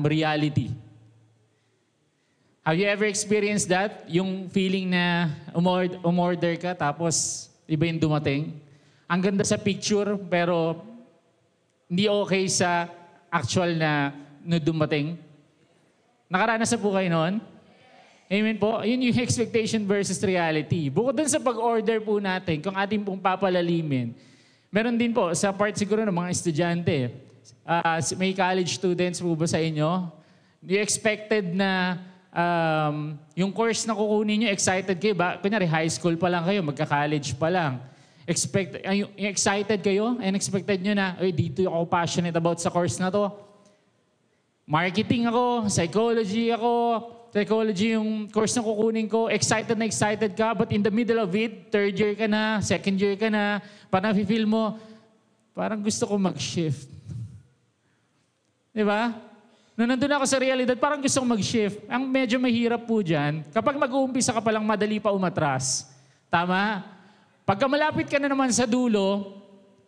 reality. Have you ever experienced that? Yung feeling na umorder ka tapos iba yung dumating? Ang ganda sa picture pero hindi okay sa actual na dumating. Nakaranas na po kayo noon? Amen po? Yun yung expectation versus reality. Bukod dun sa pag-order po natin, kung ating pong papalalimin, meron din po sa part siguro ng mga estudyante. May college students po ba sa inyo? You expected na yung course na kukunin nyo, excited kayo ba? Kunyari, high school pa lang kayo, magka-college pa lang. Excited kayo and expected nyo na, dito ako passionate about sa course na to. Marketing ako, psychology yung course na kukunin ko. Excited na excited ka, but in the middle of it, third year ka na, second year ka na, parang feel mo, parang gusto ko mag-shift. Di ba? Nung nandun ako sa realidad, parang gusto kong mag-shift. Ang medyo mahirap po dyan, kapag mag-uumpisa ka palang madali pa umatras. Tama? Pagka malapit ka na naman sa dulo,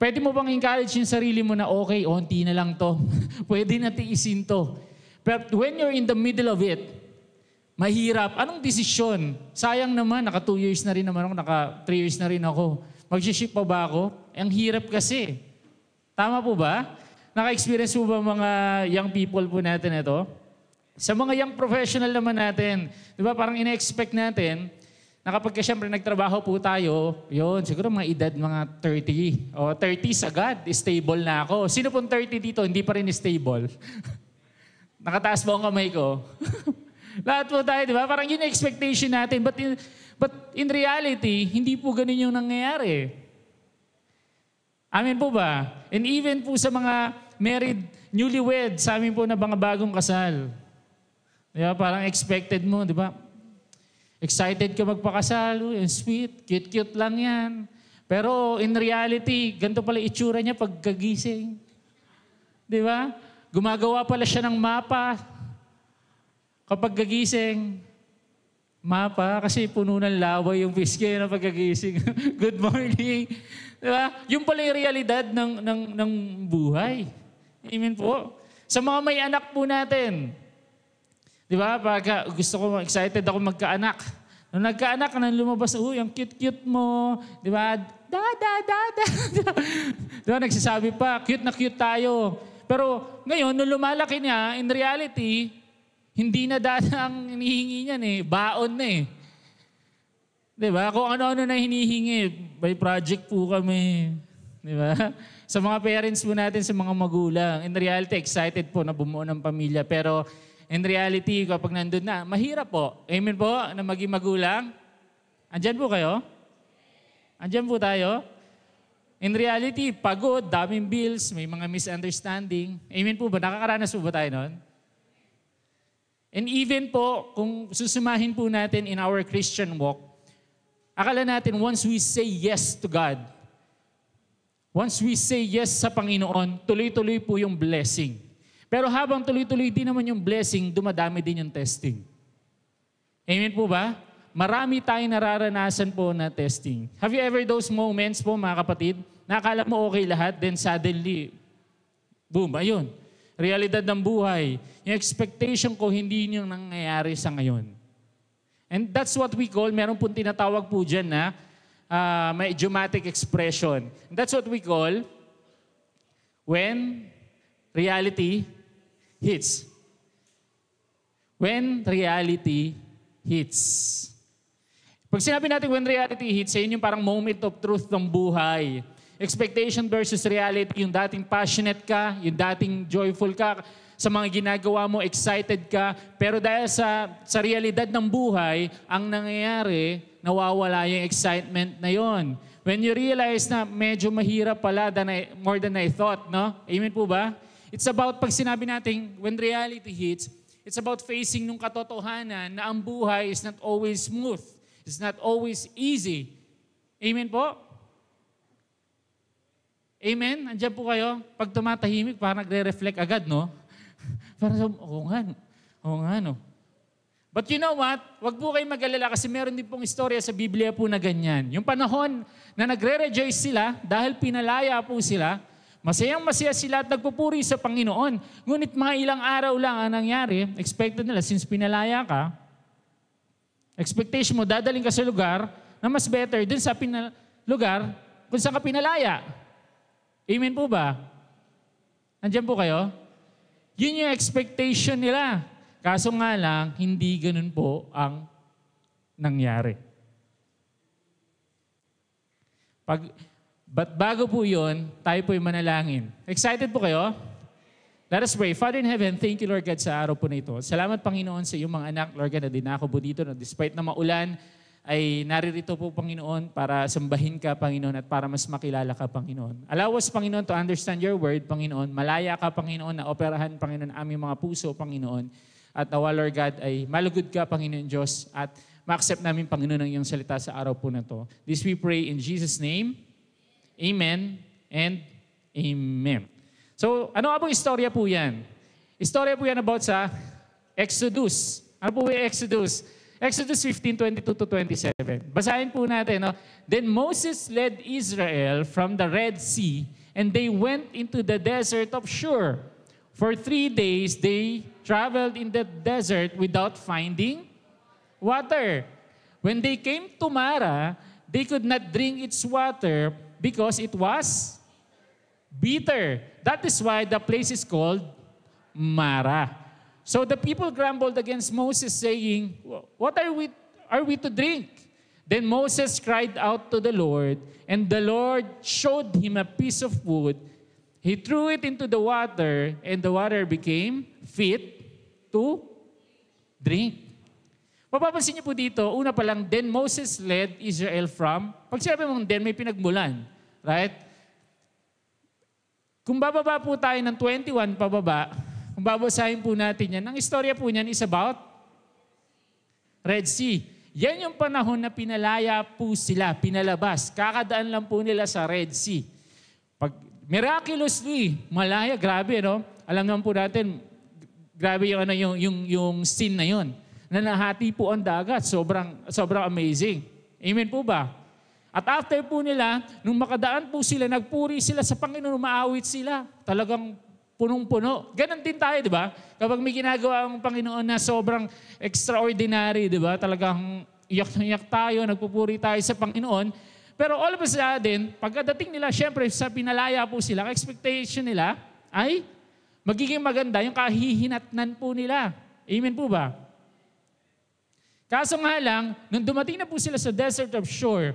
pwede mo bang encourage yung sarili mo na okay, onti na lang to. Pwede na tiisin to. But when you're in the middle of it, mahirap. Anong desisyon? Sayang naman, naka 2 years na rin naman ako, naka 3 years na rin ako. Mag-shift pa ba ako? Ang hirap kasi. Tama po ba? Naka-experience po ba mga young people po natin ito? Sa mga young professional naman natin, di ba parang ina-expect natin na kapag siyempre nagtrabaho po tayo, yun, siguro mga edad mga 30 o 30s agad, stable na ako. Sino pong 30 dito, hindi pa rin stable? Nakataas ba ang kamay ko? Lahat po tayo, di ba? Parang yun yung expectation natin. But in reality, hindi po ganun yung nangyayari. Amen po ba? And even po sa mga married, newlywed, sa amin po na mga bagong kasal. Di ba? Parang expected mo, di ba? Excited ka magpakasal, sweet, cute-cute lang yan. Pero in reality, ganito pala itsura niya pagkagising. Di ba? Gumagawa pala siya ng mapa. Kapag gagising, mapa, kasi puno ng laway yung fiske na pagkagising. Good morning. Diba? Yung pala yung realidad ng buhay. Amen po. Sa mga may anak po natin, di ba? Pag gusto ko, excited ako magkaanak. Nung nagkaanak, nang lumabas, ang cute-cute mo. Di ba? Da. Di ba? Nagsasabi pa, cute na cute tayo. Pero ngayon, nung lumalaki niya, in reality, hindi na dada ang hinihingi niyan baon na Diba? Kung ano-ano na hinihingi, by project po kami. Diba? Sa mga parents po natin, sa mga magulang, in reality, excited po na bumuo ng pamilya. Pero in reality, kapag nandun na, mahirap po. Amen po, na maging magulang. Andyan po kayo? Andyan po tayo? In reality, pagod, daming bills, may mga misunderstanding. Amen po ba? Nakakaranas po ba tayo nun? And even po, kung susumahin po natin in our Christian walk, akala natin once we say yes to God, once we say yes sa Panginoon, tuloy-tuloy po yung blessing. Pero habang tuloy-tuloy din naman yung blessing, dumadami din yung testing. Amen po ba? Marami tayong nararanasan po na testing. Have you ever those moments po mga kapatid, na akala mo okay lahat, then suddenly, boom, ayun. Realidad ng buhay. Yung expectation ko, hindi yung nangyayari sa ngayon. And that's what we call, meron pong tinatawag po dyan na may idiomatic expression. And that's what we call when reality hits. When reality hits. Pag sinabi natin when reality hits, yun yung parang moment of truth ng buhay. Expectation versus reality, yung dating passionate ka, yung dating joyful ka, sa mga ginagawa mo, excited ka, pero dahil sa realidad ng buhay, ang nangyayari, nawawala yung excitement na yon. When you realize na medyo mahirap pala more than I thought, no? Amen po ba? It's about, pag sinabi natin, when reality hits, it's about facing nung katotohanan na ang buhay is not always smooth. It's not always easy. Amen po? Amen? Andiyan po kayo? Pag tumatahimik, parang nagre-reflect agad, no? Parang, oo nga, no? But you know what? Huwag po kayong mag-alala kasi meron din pong istorya sa Biblia po na ganyan. Yung panahon na nagre-rejoice sila dahil pinalaya po sila, Masayang-masaya sila at nagpupuri sa Panginoon. Ngunit mga ilang araw lang ang nangyari, expected nila, since pinalaya ka, expectation mo, dadaling ka sa lugar na mas better dun sa lugar kung saan ka pinalaya. Amen po ba? Andiyan po kayo? Yun yung expectation nila. Kaso nga lang, hindi ganun po ang nangyari. But bago po yun, tayo po'y manalangin. Excited po kayo? Let us pray. Father in heaven, thank you, Lord God, sa araw po na ito. Salamat, Panginoon, sa iyong mga anak, Lord God, na dinako po dito, na despite na maulan, ay naririto po, Panginoon, para sambahin ka, Panginoon, at para mas makilala ka, Panginoon. Allow us, Panginoon, to understand your word, Panginoon. Malaya ka, Panginoon, na operahan, Panginoon, aming mga puso, Panginoon. At nawa, Lord God, ay malugod ka, Panginoon Diyos, at ma-accept namin, Panginoon, ang iyong salita sa araw po na to. This we pray in Jesus' name. Amen and amen. So, ano nga pong istorya po yan? Istorya po yan about sa Exodus. Ano po yung Exodus? Exodus 15:22-27. Basahin po natin. No? Then Moses led Israel from the Red Sea, and they went into the desert of Shur. For 3 days, they traveled in the desert without finding water. When they came to Mara, they could not drink its water because it was bitter. That is why the place is called Mara. So the people grumbled against Moses, saying, "What are we to drink?" Then Moses cried out to the Lord, and the Lord showed him a piece of wood. He threw it into the water, and the water became fit to drink. Mapapansin niyo po dito, una pa lang, then Moses led Israel from, pag sinabi mong then, may pinagmulan. Right? Kung bababa po tayo ng 21 pababa, kung babasahin po natin yan, ang istorya po niyan is about Red Sea. Yan yung panahon na pinalaya po sila, pinalabas. Kakadaan lang po nila sa Red Sea. Pag miraculously, malaya, grabe, no? Alam naman po natin, grabe yung scene na yun. Na nahati po ang dagat. Sobrang amazing. Amen po ba? At after po nila, nung makadaan po sila, nagpuri sila sa Panginoon, maawit sila. Talagang punong-puno. Ganon din tayo, di ba? Kapag may ginagawa ang Panginoon na sobrang extraordinary, di ba? Talagang iyak tayo, nagpupuri tayo sa Panginoon. Pero all of a sudden, pagkadating nila, syempre sa pinalaya po sila, ang expectation nila ay magiging maganda yung kahihinatnan po nila. Amen po ba? Kaso nga lang, nung dumating na po sila sa desert of Shur,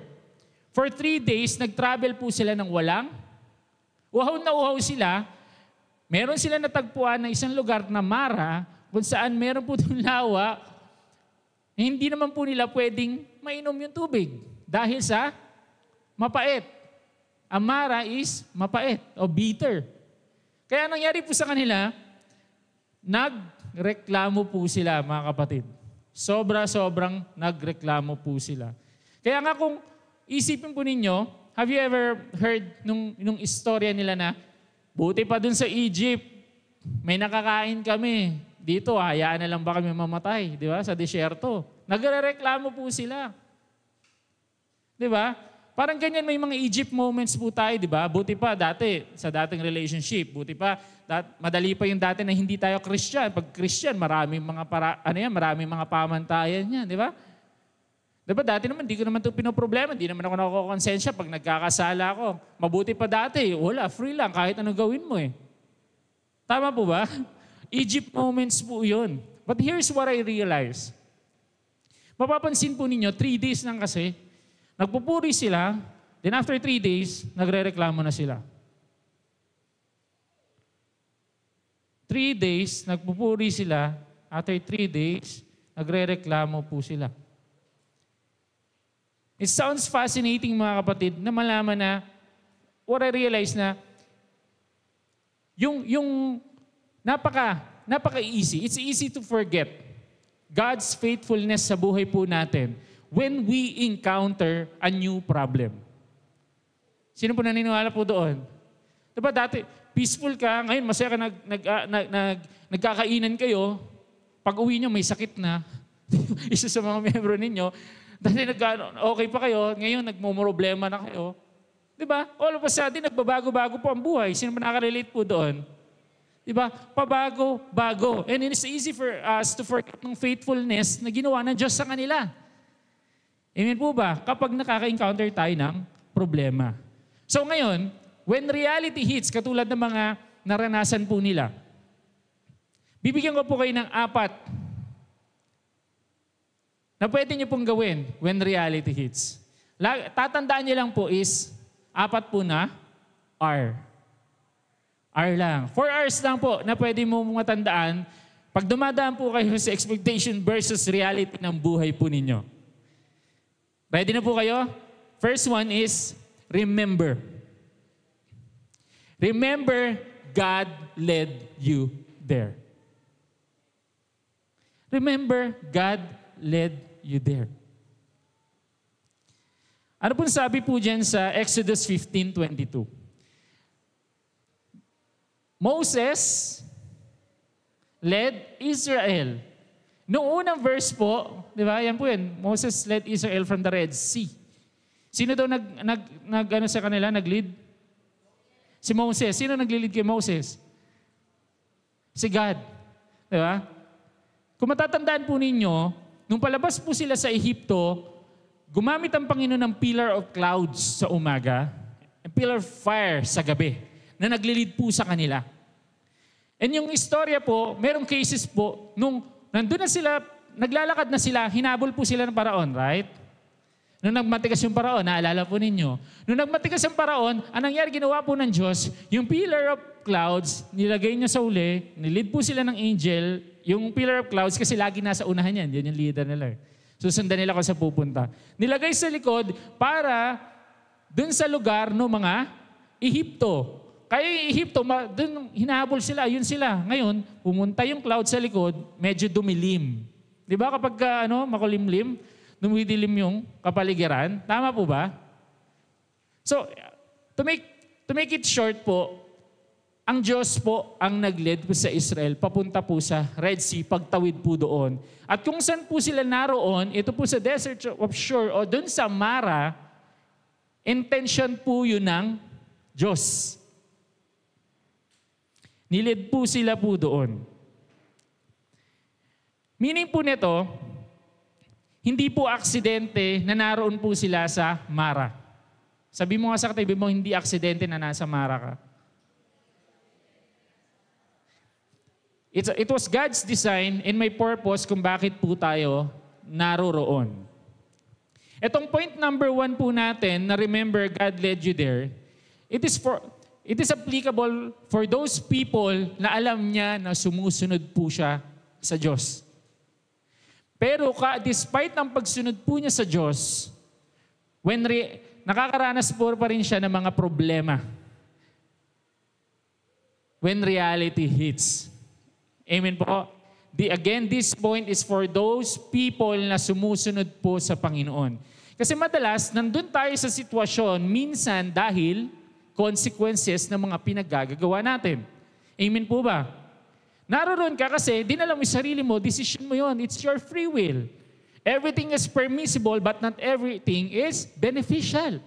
for 3 days, nag-travel po sila ng walang. Uhaw na uhaw sila. Meron sila natagpuan na isang lugar na Mara, kung saan meron po itong lawa, hindi naman po nila pwedeng mainom yung tubig dahil sa mapait. Ang Mara is mapait o bitter. Kaya nangyari po sa kanila, nagreklamo po sila, mga kapatid. Sobrang nagreklamo po sila. Kaya nga kung isipin po ninyo, have you ever heard nung istorya nila na buti pa dun sa Egypt, may nakakain kami. Dito, hayaan na lang ba kami mamatay? Di ba? Sa disyerto. Nagrereklamo po sila. Di ba? Parang ganyan may mga Egypt moments po tayo, di ba? Buti pa dati, sa dating relationship, buti pa, madali pa yung dati na hindi tayo Christian. Pag Christian, maraming mga pamantayan yan, di ba? Di ba dati naman, di ko naman ito pinoproblema. Di naman ako nakakonsensya pag nagkakasala ako. Mabuti pa dati, wala, free lang, kahit anong gawin mo eh. Tama po ba? Egypt moments po yun. But here's what I realized. Mapapansin po ninyo, 3 days lang kasi, nagpupuri sila, then after 3 days, nagre-reklamo na sila. 3 days, nagpupuri sila, after 3 days, nagre-reklamo po sila. It sounds fascinating, mga kapatid, na malaman na, what I realize na, yung napaka-easy. It's easy to forget God's faithfulness sa buhay po natin when we encounter a new problem. Sino po naniniwala po doon? Diba dati, peaceful ka, ngayon masaya ka nagkakainan kayo, pag uwi nyo may sakit na, isa sa mga membro ninyo, dati okay pa kayo, ngayon nagmumroblema na kayo. Di ba? All of a sudden, nagbabago-bago po ang buhay. Sino man nakarelate po doon? Di ba? Pabago-bago. And it's easy for us to forget ng faithfulness na ginawa ng Diyos sa kanila. Amen po ba? Kapag nakaka-encounter tayo ng problema. So ngayon, when reality hits, katulad ng mga naranasan po nila, bibigyan ko po kayo ng 4 na pwede niyo pong gawin when reality hits. Tatandaan niyo lang po is 4 po na R. R lang. 4 R's lang po na pwede mo matandaan pag dumadaan po kayo sa expectation versus reality ng buhay po ninyo. Ready na po kayo? First one is remember. Remember, God led you there. Remember, God led you there. Ano pong sabi po dyan sa Exodus 15:22? Moses led Israel. Noong unang verse po, di ba? Yan po yun. Moses led Israel from the Red Sea. Sino daw ano sa kanila, nag-lead? Si Moses. Sino nag-lead kay Moses? Si God. Di ba? Kung matatandaan po ninyo, nung palabas po sila sa Ehipto, gumamit ang Panginoon ng pillar of clouds sa umaga, and pillar of fire sa gabi, na nag-lead po sa kanila. And yung istorya po, merong cases po, nung nandun na sila, naglalakad na sila, hinabol po sila ng paraon, right? Nung nagmatigas yung paraon, naalala po ninyo. Nung nagmatigas yung paraon, ang nangyari, ginawa po ng Diyos, yung pillar of clouds, nilagay niya sa uli, nilid po sila ng angel, yung pillar of clouds, kasi lagi nasa unahan yan, yun yung leader nila. Susundan nila kung saan pupunta. Nilagay sa likod para dun sa lugar ng mga Ehipto. Kaya yung Ehipto, dun hinahabol sila, yun sila. Ngayon, pumunta yung cloud sa likod, medyo dumilim. Di ba kapag makulimlim, dumidilim yung kapaligiran? Tama po ba? So, to make it short po, ang Diyos po ang nag-lead po sa Israel, papunta po sa Red Sea, pagtawid po doon. At kung saan po sila naroon, ito po sa desert of Shur o doon sa Mara, intention po yun ng Diyos. Nilid po sila po doon. Meaning po nito, hindi po aksidente na naroon po sila sa Mara. Sabi mo nga sa katabi mo, hindi aksidente na nasa Mara ka. It was God's design and may purpose kung bakit po tayo naroroon. Etong point number 1 po natin na remember God led you there, it is applicable for those people na alam niya na sumusunod po siya sa Diyos. Pero despite ng pagsunod po niya sa Diyos, nakakaranas po pa rin siya ng mga problema. When reality hits. Amen po. Again, this point is for those people na sumusunod po sa Panginoon. Kasi madalas, nandun tayo sa sitwasyon, minsan dahil consequences ng mga pinaggagawa natin. Amen po ba? Naroon ka kasi, dinala mo yung sarili mo, decision mo yon. It's your free will. Everything is permissible, but not everything is beneficial.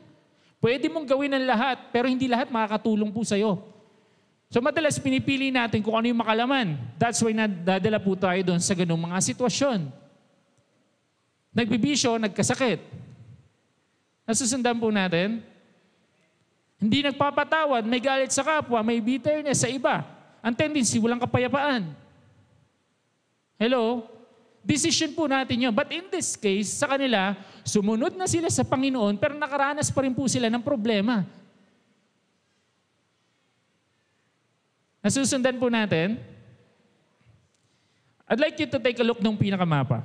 Pwede mong gawin ang lahat, pero hindi lahat makakatulong po sa'yo. So madalas pinipili natin kung ano yung makalaman. That's why nadadala po tayo doon sa ganung mga sitwasyon. Nagbibisyo, nagkasakit. Nasusundan po natin. Hindi nagpapatawad, may galit sa kapwa, may bitterness sa iba. Ang tendency, walang kapayapaan. Hello? Decision po natin yun. But in this case, sa kanila, sumunod na sila sa Panginoon, pero nakaranas pa rin po sila ng problema. Nasusundan po natin. I'd like you to take a look ng pinakamapa.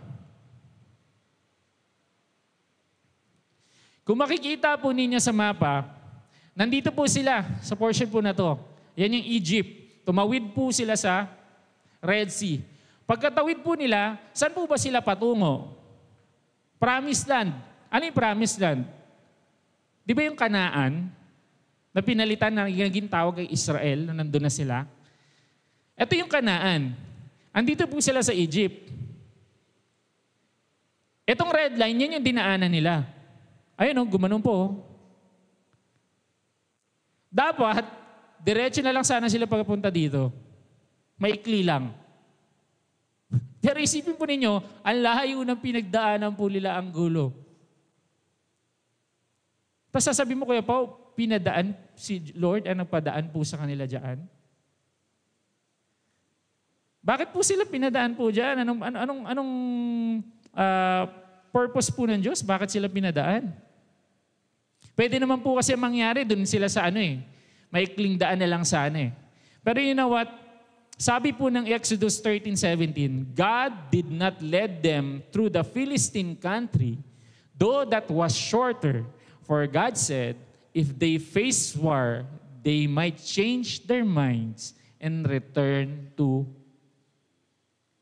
Kung makikita po ninyo sa mapa, nandito po sila sa portion po na to. Yan yung Egypt. Tumawid po sila sa Red Sea. Pagkatawid po nila, saan po ba sila patungo? Promised Land. Ano yung Promised Land? Di ba yung Kanaan? Na pinalitan na naging tawag kay Israel na nandun na sila. Ito yung Kanaan. Andito po sila sa Egypt. Itong red line, yan yung dinaanan nila. Ayun o, gumanon po. Dapat, diretso na lang sana sila pagpunta dito. Maikli lang. Pero isipin po ninyo, ang layo ng pinagdaanan po nila ang gulo. Tapos sasabihin mo, Kuya Pao, pinadaan si Lord ang nagpadaan po sa kanila dyan? Bakit po sila pinadaan po dyan? Anong purpose po ng Diyos? Bakit sila pinadaan? Pwede naman po kasi mangyari dun sila sa maikling daan na lang sana. Pero you know what? Sabi po ng Exodus 13:17, God did not lead them through the Philistine country, though that was shorter. For God said, if they face war, they might change their minds and return to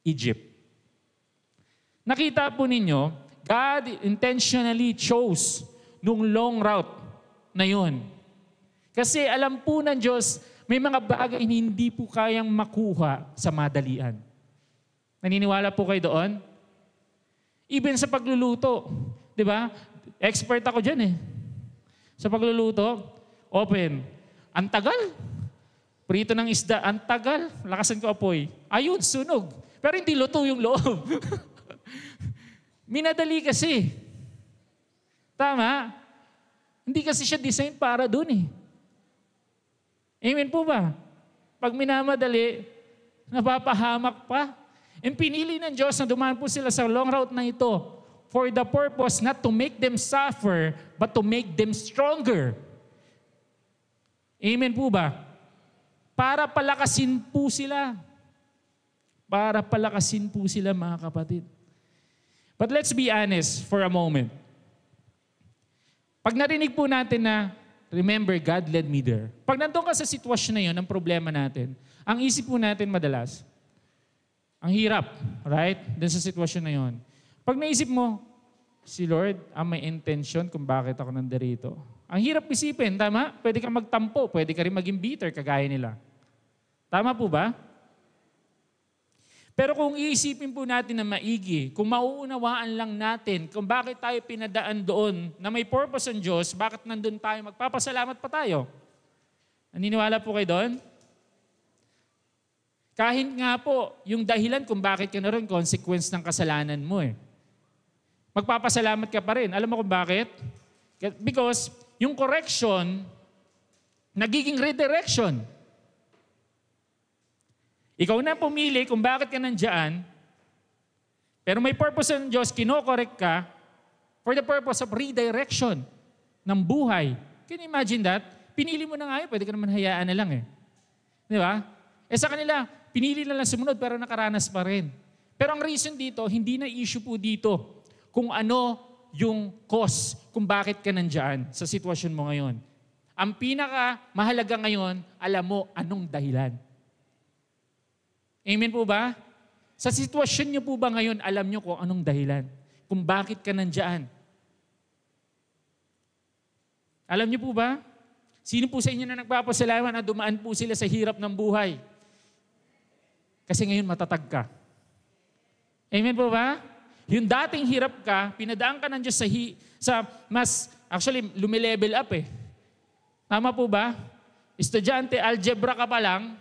Egypt. Nakita po ninyo, God intentionally chose nung long route na yun. Kasi alam po ng Diyos, may mga bagay hindi po kayang makuha sa madalian. Naniniwala po kayo doon? Even sa pagluluto, di ba? Expert ako dyan Sa pagluluto, open. Ang tagal. Prito ng isda, ang tagal. Lakasan ko apoy. Ayun, sunog. Pero hindi luto yung loob. Minadali kasi. Tama? Hindi kasi siya design para dun Amen po ba? Pag minamadali, napapahamak pa. And pinili ng Diyos na dumaan po sila sa long route na ito for the purpose not to make them suffer, but to make them stronger. Amen po ba? Para palakasin po sila. Para palakasin po sila, mga kapatid. But let's be honest for a moment. Pag narinig po natin na, remember, God led me there. Pag nandun ka sa sitwasyon na yun, ang problema natin, ang isip po natin madalas, ang hirap, right? Dun sa sitwasyon na yun. Pag naisip mo, si Lord, ang may intention kung bakit ako nandirito. Ang hirap isipin, tama? Pwede ka magtampo, pwede ka rin maging bitter, kagaya nila. Tama po ba? Pero kung iisipin po natin na maigi, kung mauunawaan lang natin kung bakit tayo pinadaan doon na may purpose ang Diyos, bakit nandun tayo, magpapasalamat pa tayo. Naniniwala po kayo doon? Kahit nga po, yung dahilan kung bakit ka naroon, consequence ng kasalanan mo Magpapasalamat ka pa rin. Alam mo kung bakit? Because yung correction, nagiging redirection. Ikaw na pumili kung bakit ka nandyan, pero may purpose ng Diyos, kino-correct ka for the purpose of redirection ng buhay. Can you imagine that? Pinili mo na nga yun, pwede ka naman hayaan na lang Di ba? Sa kanila, pinili na lang sumunod pero nakaranas pa rin. Pero ang reason dito, hindi na issue po dito kung ano yung cause kung bakit ka nandyan sa sitwasyon mo ngayon. Ang pinaka mahalaga ngayon, alam mo anong dahilan. Amen po ba? Sa sitwasyon niyo po ba ngayon, alam niyo kung anong dahilan? Kung bakit ka nandyan? Alam niyo po ba? Sino po sa inyo na nagpapasalamat na dumaan po sila sa hirap ng buhay? Kasi ngayon matatag ka. Amen po ba? Yung dating hirap ka, pinadaan ka ng Diyos sa mas, actually, lumilevel up Tama po ba? Estudyante, algebra ka pa lang,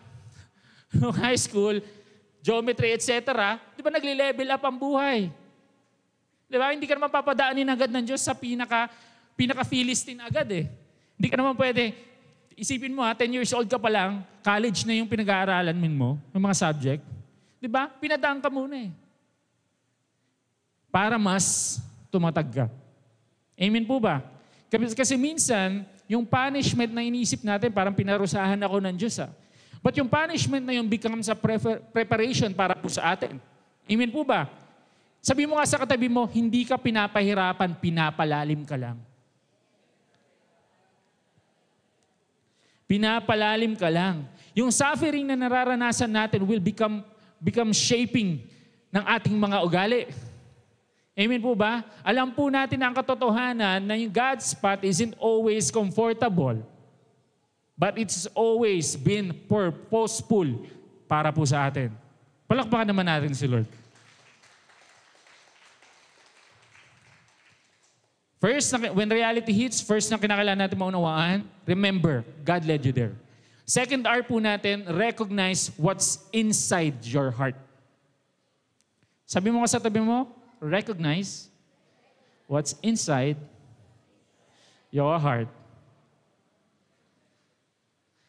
high school, geometry, etc. Di ba nagli-level up ang buhay? Di ba? Hindi ka naman papadaanin agad ng Diyos sa pinaka-Philistine agad Hindi ka naman pwede. Isipin mo 10 years old ka pa lang, college na yung pinag-aaralan mo, yung mga subject. Di ba? Pinadaan ka muna para mas tumatag ka. Amen po ba? Kasi minsan, yung punishment na iniisip natin, parang pinarusahan ako ng Diyos But yung punishment na yun becomes a preparation para po sa atin. Amen po ba? Sabi mo nga sa katabi mo, hindi ka pinapahirapan, pinapalalim ka lang. Pinapalalim ka lang. Yung suffering na nararanasan natin will become shaping ng ating mga ugali. Amen po ba? Alam po natin ang katotohanan na yung God's path isn't always comfortable. But it's always been purposeful para po sa atin. Palakpakan naman natin si Lord. 1 When reality hits, first na kinakailangan natin maunawaan, remember, God led you there. Second R po natin, recognize what's inside your heart. Sabi mo sa tabi mo, recognize what's inside your heart.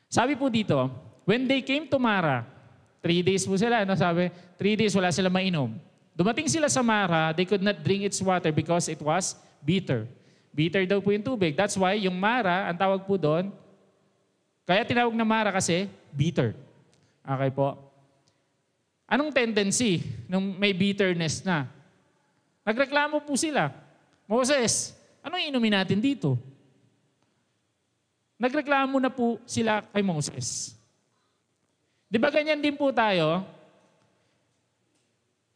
Sabi po dito, when they came to Mara, 3 days po sila, sabi, 3 days wala sila mainom. Dumating sila sa Mara, they could not drink its water because it was bitter. Bitter daw po yung tubig. That's why yung Mara, ang tawag po doon, kaya tinawag na Mara kasi bitter. Okay po. Anong tendency nung may bitterness na? Nagreklamo po sila. Moses, anong inumin natin dito? Nagreklamo na po sila kay Moses. Di ba ganyan din po tayo?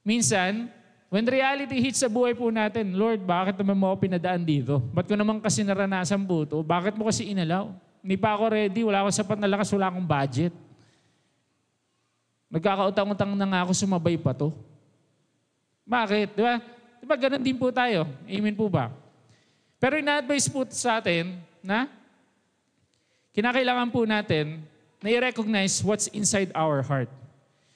Minsan, when reality hits sa buhay po natin, Lord, bakit naman mo ako pinadaan dito? Ba't ko naman kasi naranasan po ito? Bakit mo kasi inalaw? Hindi pa ako ready, wala akong sapat na lakas, wala akong budget. Nagkakautang-utang na nga ako, sumabay pa to. Bakit? Di ba? Di ba ganun din po tayo? Amen po ba? Pero ina-advise po sa atin na kinakailangan po natin na i-recognize what's inside our heart.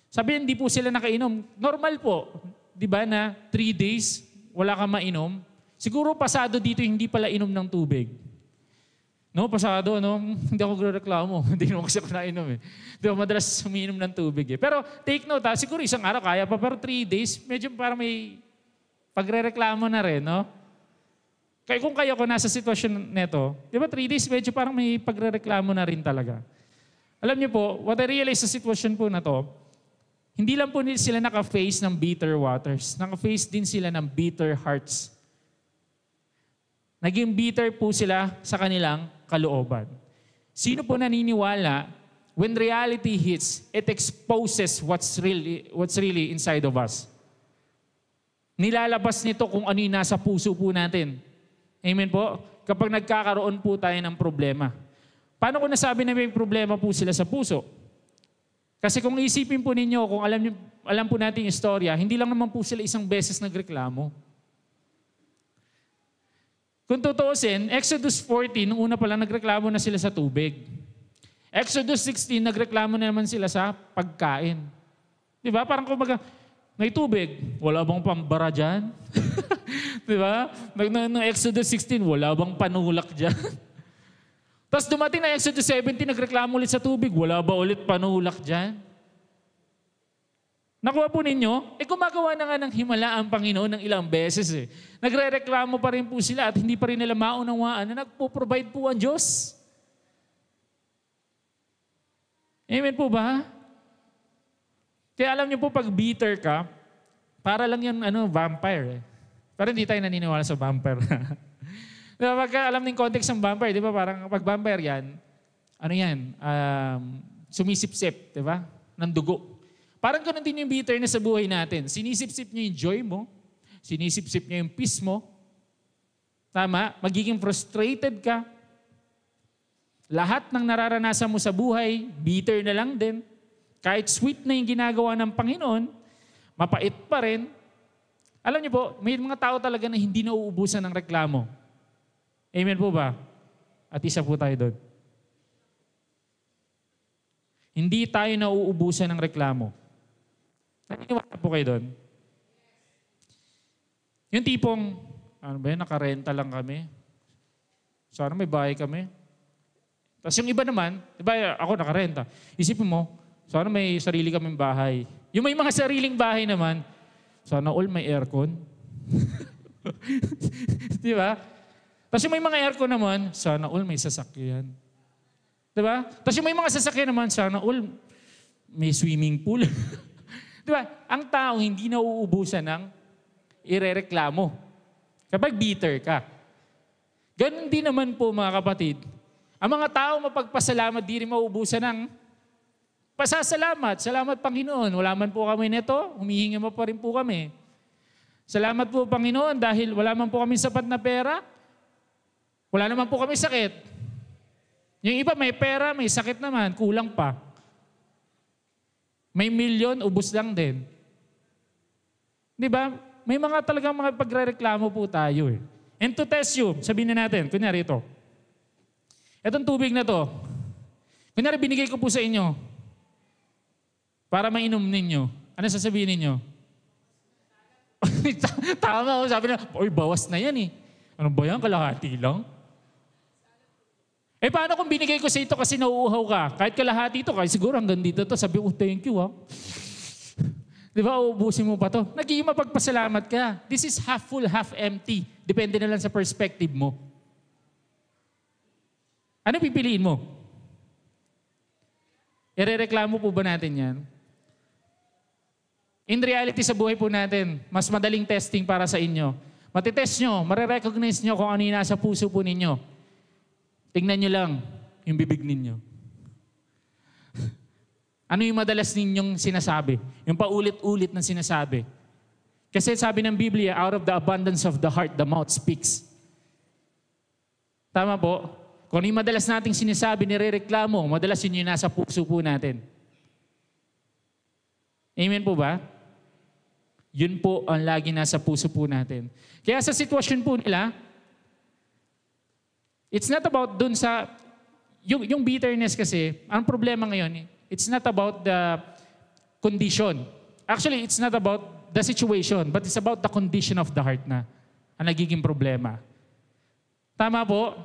Sabi hindi po sila nakainom. Normal po, di ba na 3 days, wala kang mainom. Siguro pasado dito hindi pala inom ng tubig. No, pasado, no? Hindi ako reklamo. Hindi naman kasi ako nainom eh. Di ba madalas umiinom ng tubig eh. Pero take note ha, siguro isang araw kaya pa, pero 3 days, medyo parang may pagre-reklamo na rin, no? Kaya kung kayo ko nasa sitwasyon neto, di ba 3 days, medyo parang may pagre-reklamo na rin talaga. Alam niyo po, what I realize sa sitwasyon po na to, hindi lang po sila naka-face ng bitter waters. Naka-face din sila ng bitter hearts. Naging bitter po sila sa kanilang kalooban. Sino po naniniwala, when reality hits, it exposes what's really inside of us. Nilalabas nito kung ano yung nasa puso po natin. Amen po? Kapag nagkakaroon po tayo ng problema. Paano ko nasabi na may problema po sila sa puso? Kasi kung isipin po ninyo, kung alam po natin yung istorya, hindi lang naman po sila isang beses nagreklamo. Kung tutuusin, Exodus 14, nung una pa lang nagreklamo na sila sa tubig. Exodus 16, nagreklamo na naman sila sa pagkain. Di ba? Parang kumbaga, may tubig, wala bang pambara dyan? Di ba? Nung Exodus 16, wala bang panulak dyan? Tapos dumating na Exodus 17, nagreklamo ulit sa tubig, wala ba ulit panulak dyan? Nakuha po ninyo, gumagawa na nga ng himala ang Panginoon ng ilang beses eh. Nagre-reklamo pa rin po sila at hindi pa rin nila maunawaan na nagpo-provide po ang Diyos. Amen po ba? Kaya alam niyo po, pag bitter ka, para lang yan vampire eh. Pero hindi tayo naniniwala sa vampire. Diba, pagka alam ng context ng vampire, di ba parang pag vampire yan, sumisip-sip, di ba? Ng dugo. Parang ganun din yung bitterness sa buhay natin. Sinisip-sip niya yung joy mo, sinisip-sip niya yung peace mo. Tama? Magiging frustrated ka. Lahat ng nararanasan mo sa buhay, bitter na lang din. Kahit sweet na yung ginagawa ng Panginoon, mapait pa rin. Alam niyo po, may mga tao talaga na hindi nauubusan ng reklamo. Amen po ba? At isa po tayo doon. Hindi tayo nauubusan ng reklamo. Naniniwala po kayo doon? Yung tipong, nakarenta lang kami. Sana may bahay kami. Tapos yung iba naman, di ba ako nakarenta. Isipin mo, sana may sarili kaming bahay. Yung may mga sariling bahay naman, sana all may aircon. Di ba? Tapos yung may mga aircon naman, sana all may sasakyan. Di ba? Tapos yung may mga sasakyan naman, sana all may swimming pool. Di ba? Ang tao hindi nauubusan ng irereklamo kapag bitter ka. Ganun din naman po mga kapatid. Ang mga tao mapagpasalamat, di rin mauubusan ng pasasalamat. Salamat Panginoon. Wala man po kami nito, humihingi mo pa rin po kami. Salamat po Panginoon dahil wala man po kami sapat na pera. Wala naman po kami sakit. Yung iba may pera, may sakit naman, kulang pa. May milyon, ubos lang din. Di ba? May mga talagang mga pagrereklamo po tayo eh. And to test you, sabihin na natin, kunyari ito. Itong tubig na to, kunyari binigay ko po sa inyo para mainom ninyo. Ano sasabihin ninyo? Tama, sabi na, oy, bawas na yan eh. Ano ba yan? Kalahati lang? Eh paano kung binigay ko sa ito kasi nauuhaw ka? Kahit kalahati ito, kahit siguro hanggang dito to, sabi ko, thank you ah. Di ba, uubusin mo pa to? Nagiging mapagpasalamat ka. This is half full, half empty. Depende na lang sa perspective mo. Ano pipiliin mo? Irereklamo po ba natin yan? In reality sa buhay po natin, mas madaling testing para sa inyo. Matitest nyo, marirecognize nyo kung ano yung nasa puso po ninyo. Tingnan nyo lang yung bibig ninyo. Ano yung madalas ninyong sinasabi? Yung paulit-ulit na sinasabi. Kasi sabi ng Biblia, out of the abundance of the heart, the mouth speaks. Tama po? Kung ano yung madalas nating sinasabi, nirereklamo, madalas yun yung nasa puso po natin. Amen po ba? Yun po ang lagi nasa puso po natin. Kaya sa sitwasyon po nila, it's not about dun sa, yung bitterness kasi, ang problema ngayon, it's not about the condition. Actually, it's not about the situation, but it's about the condition of the heart na ang nagiging problema. Tama po?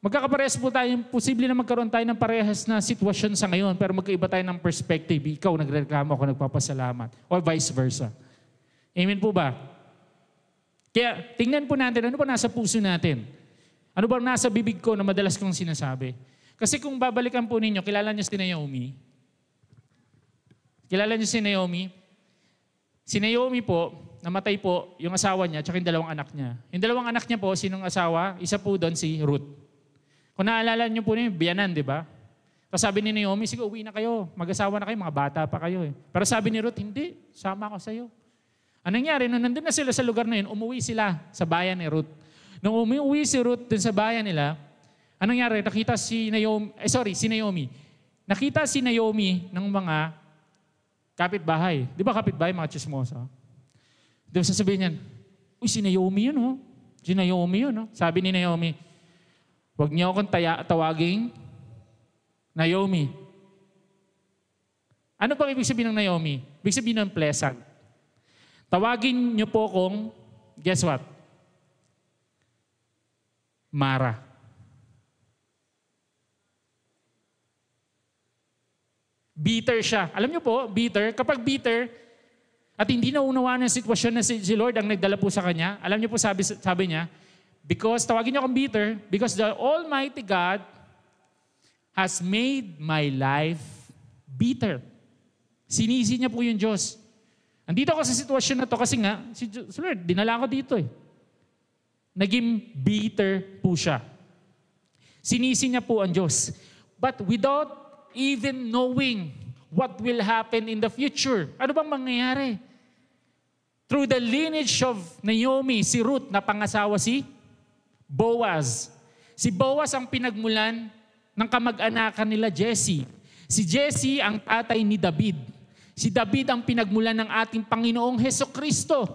Magkakaparehas po tayo, posible na magkaroon tayo ng parehas na sitwasyon sa ngayon, pero magkaiba tayo ng perspective. Ikaw nagreklamo, ako nagpapasalamat. Or vice versa. Amen po ba? Kaya tingnan po natin, ano ba nasa puso natin? Ano ba nasa bibig ko na madalas kong sinasabi? Kasi kung babalikan po ninyo, kilala niyo si Naomi? Kilala niyo si Naomi? Si Naomi po, namatay po yung asawa niya at yung dalawang anak niya. Yung dalawang anak niya po, sinong asawa? Isa po doon si Ruth. Kung naalala niyo po niyo, biyanan, di ba? Tapos sabi ni Naomi, sige, uwi na kayo. Mag-asawa na kayo, mga bata pa kayo. Pero sabi ni Ruth, hindi, sama ako sa'yo. Anong nangyari? Nung nandun na sila sa lugar na yun, umuwi sila sa bayan ni Ruth. Nung umuwi si Ruth dun sa bayan nila, anong nangyari? Nakita si Naomi. Nakita si Naomi ng mga kapitbahay. Di ba kapitbahay, mga chismosa? Di ba sasabihin niyan, uy, si Naomi yun, oh. Si Naomi yun, oh. Sabi ni Naomi, huwag niyo akong tawaging Naomi. Ano pang ibig sabihin ng Naomi? Ibig sabihin ng pleasant. Tawagin niyo po kung, guess what? Mara. Bitter siya. Alam niyo po, bitter. Kapag bitter, at hindi naunawaan ng sitwasyon na si Lord ang nagdala po sa kanya, alam niyo po sabi niya, because, tawagin niyo akong bitter, because the Almighty God has made my life bitter. Sinisi niya po yung Diyos. Andito ako sa sitwasyon na to kasi nga, si Lord, dinala ko dito eh. Naging bitter po siya. Sinisi niya po ang Diyos. But without even knowing what will happen in the future, ano bang mangyayari? Through the lineage of Naomi, si Ruth na pangasawa si Boaz. Si Boaz ang pinagmulan ng kamag-anakan nila Jesse. Si Jesse ang tatay ni David. Si David ang pinagmulan ng ating Panginoong Hesukristo.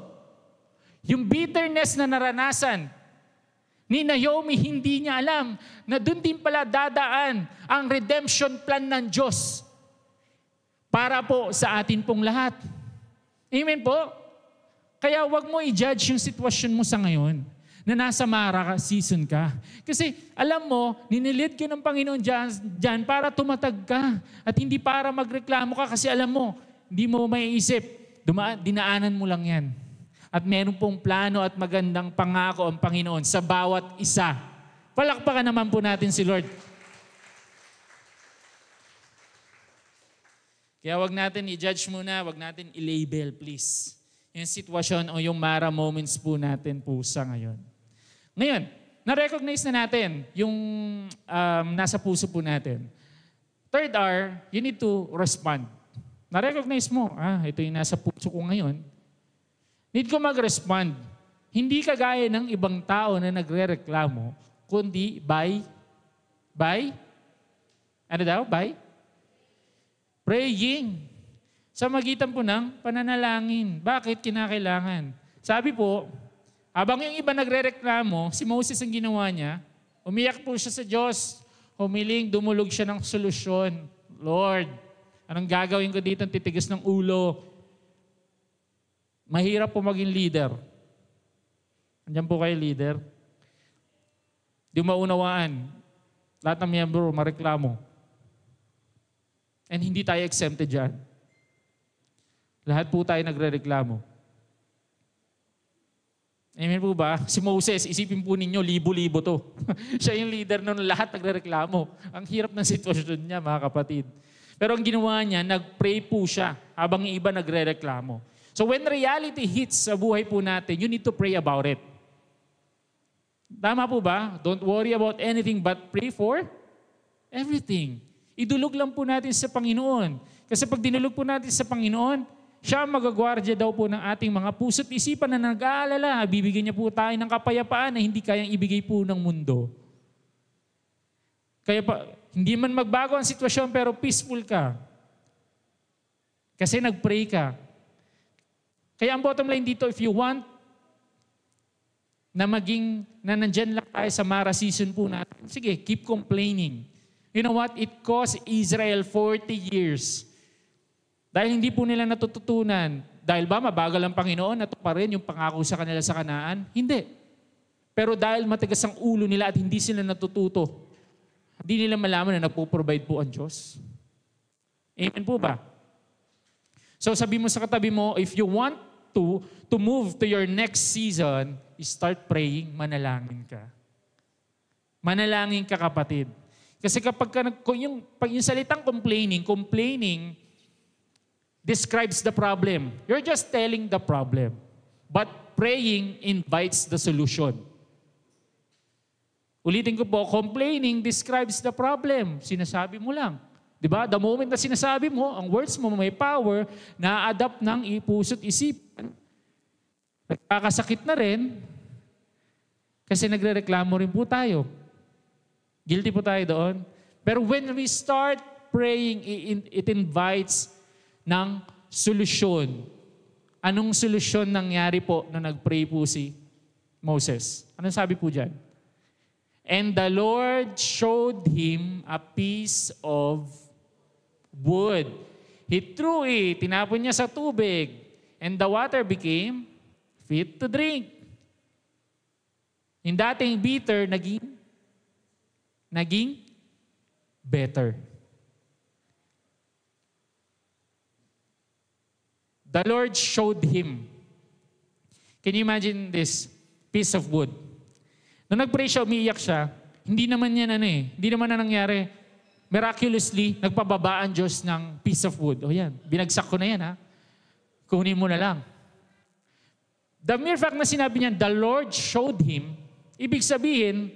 Yung bitterness na naranasan ni Naomi, hindi niya alam na doon din pala dadaan ang redemption plan ng Diyos para po sa atin pong lahat. Amen po? Kaya wag mo i-judge yung sitwasyon mo sa ngayon na nasa Mara season ka. Kasi alam mo, ninilid ka ng Panginoon dyan para tumatag ka at hindi para magreklamo ka kasi alam mo, hindi mo maiisip, dinaanan mo lang yan. At meron pong plano at magandang pangako ang Panginoon sa bawat isa. Palakpakan naman po natin si Lord. Kaya wag natin i-judge muna, wag natin i-label, please. Yung sitwasyon o yung Mara moments po natin po sa ngayon. Ngayon, na-recognize na natin yung nasa puso po natin. Third R, you need to respond. Na-recognize mo, ito yung nasa puso ko ngayon. Need ko mag-respond. Hindi kagaya ng ibang tao na nagre-reklamo, kundi by praying. Sa magitan po ng pananalangin. Bakit kinakailangan? Sabi po, Habang yung iba nagrereklamo, si Moses ang ginawa niya, umiyak po siya sa Diyos. Humiling, dumulog siya ng solusyon. Lord, anong gagawin ko dito? Ang titigas ng ulo. Mahirap po maging leader. Andiyan po kayo, leader. Di maunawaan. Lahat ng miyembro, mareklamo. And hindi tayo exempted dyan. Lahat po tayo nagre-reklamo. Amen po ba? Si Moses, isipin po ninyo, libo-libo to. Siya yung leader nun, lahat nagre-reklamo. Ang hirap ng sitwasyon niya, mga kapatid. Pero ang ginawa niya, nag-pray po siya habang yung iba nagre-reklamo. So when reality hits sa buhay po natin, you need to pray about it. Tama po ba? Don't worry about anything but pray for everything. Idulog lang po natin sa Panginoon. Kasi pag dinulog po natin sa Panginoon, siya ang magagwardya daw po ng ating mga puso't isipan na nag-aalala. Bibigyan niya po tayo ng kapayapaan na hindi kayang ibigay po ng mundo. Kaya pa, hindi man magbago ang sitwasyon pero peaceful ka. Kasi nag-pray ka. Kaya ang bottom line dito, if you want na nandyan lang tayo sa Mara season po natin, sige, keep complaining. You know what? It cost Israel 40 years. Dahil hindi po nila natututunan. Dahil ba mabagal ang Panginoon, nato pa rin yung pangako sa kanila sa Kanaan? Hindi. Pero dahil matigas ang ulo nila at hindi sila natututo, hindi nila malaman na nagpo-provide po ang Diyos. Amen po ba? So sabi mo sa katabi mo, if you want to move to your next season, start praying, manalangin ka. Manalangin ka, kapatid. Kasi kapag yung salitang complaining describes the problem. You're just telling the problem. But praying invites the solution. Ulitin ko po, complaining describes the problem. Sinasabi mo lang. Diba? The moment na sinasabi mo, ang words mo may power, na-adapt ng puso't isipan. Nagkakasakit na rin. Kasi nagre-reklamo rin po tayo. Guilty po tayo doon. Pero when we start praying, it invites ng solusyon. Anong solusyon nangyari po nung nag-pray po si Moses? Anong sabi po dyan? And the Lord showed him a piece of wood. He threw it, tinapon niya sa tubig, and the water became fit to drink. Yung dating bitter, naging better. The Lord showed him. Can you imagine this piece of wood? Nung nag-pray siya, umiiyak siya, hindi naman na nangyari. Miraculously, nagpababa ang Diyos ng piece of wood. O yan, binagsak ko na yan ha. Kunin mo na lang. The mere fact na sinabi niya, the Lord showed him, ibig sabihin,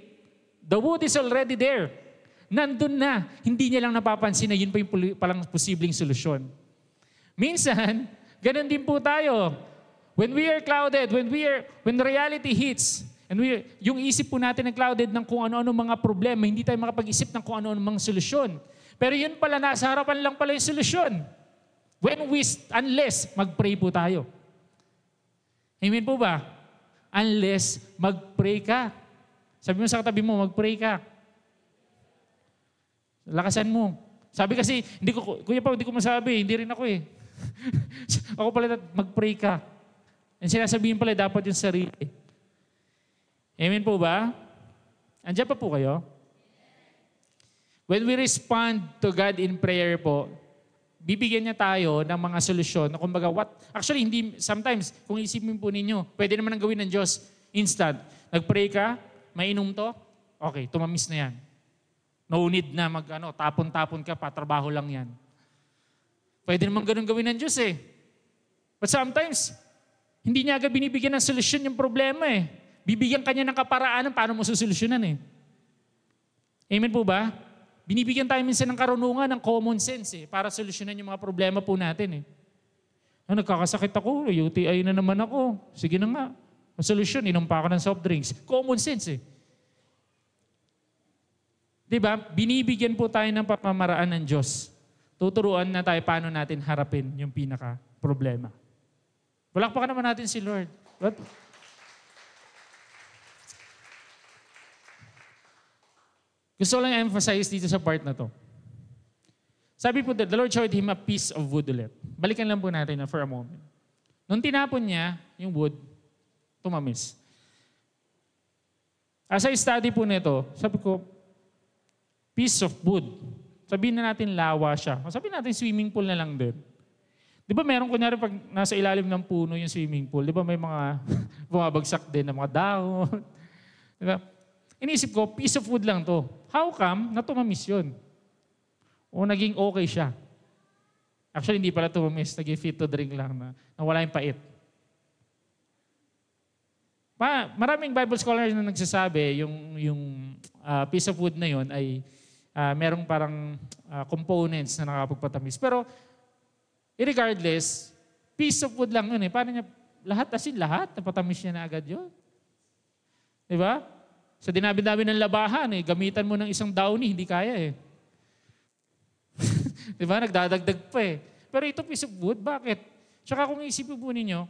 the wood is already there. Nandun na. Hindi niya lang napapansin na yun pa yung palang posibleng solusyon. Minsan, ganun din po tayo. When we are clouded, when reality hits, and yung isip po natin ang clouded ng kung ano-ano mga problema, hindi tayo makapag-isip ng kung ano-ano mga solusyon. Pero yun pala, nasa harapan lang pala yung solusyon. Unless mag-pray po tayo. Amen po ba? Unless mag-pray ka. Sabi mo sa katabi mo, mag-pray ka. Lakasan mo. Sabi kasi, Kuya Pao, hindi ko masabi, hindi rin ako eh. Ako pala, mag-pray ka. And sinasabihin pala, dapat yung sarili. Amen po ba? Andiyan pa po kayo? When we respond to God in prayer po, bibigyan niya tayo ng mga solusyon. Kumbaga, actually, sometimes, kung isipin po ninyo, pwede naman ang gawin ng Diyos instant. Nag-pray ka, mainom to, okay, tumamis na yan. No need na tapon-tapon ka pa, trabaho lang yan. Pwede naman ganun gawin ng Diyos eh. But sometimes, hindi niya agad binibigyan ng solusyon yung problema eh. Bibigyan kanya ng kaparaanan paano mo susolusyonan eh. Amen po ba? Binibigyan tayo minsan ng karunungan, ng common sense eh, para solusyonan yung mga problema po natin eh. Nagkakasakit ako, UTI na naman ako. Sige na nga, solusyon, inom pa ako ng soft drinks. Common sense eh. Diba? Binibigyan po tayo ng pamamaraan ng Diyos. Tuturuan na tayo paano natin harapin yung pinaka-problema. Palakpakan naman natin si Lord. What? Gusto ko lang emphasize dito sa part na to. Sabi po, the Lord showed him a piece of wood ulit. Balikan lang po natin for a moment. Nung tinapon niya yung wood, tumamis. As I study po nito, sabi ko, piece of wood. Sabihin na natin lawa siya. Sabihin natin swimming pool na lang din. Di ba meron kunyari pag nasa ilalim ng puno yung swimming pool, di ba may mga bumabagsak din ng mga dahon? Di ba? Inisip ko, piece of wood lang to. How come na tumamis yun? O naging okay siya? Actually, hindi pala tumamis. Naging fit to drink lang na wala yung pait. Maraming Bible scholars na nagsasabi yung piece of wood na yun ay merong parang components na nakapagpatamis. Pero regardless, piece of wood lang yun eh. Paano niya, lahat, napatamis niya na agad yun. Diba? Sa dinabi-dabi ng labahan eh, gamitan mo ng isang downy, hindi kaya eh. Diba? Nagdadagdag pa eh. Pero ito piece of wood, bakit? Tsaka kung isipin po ninyo,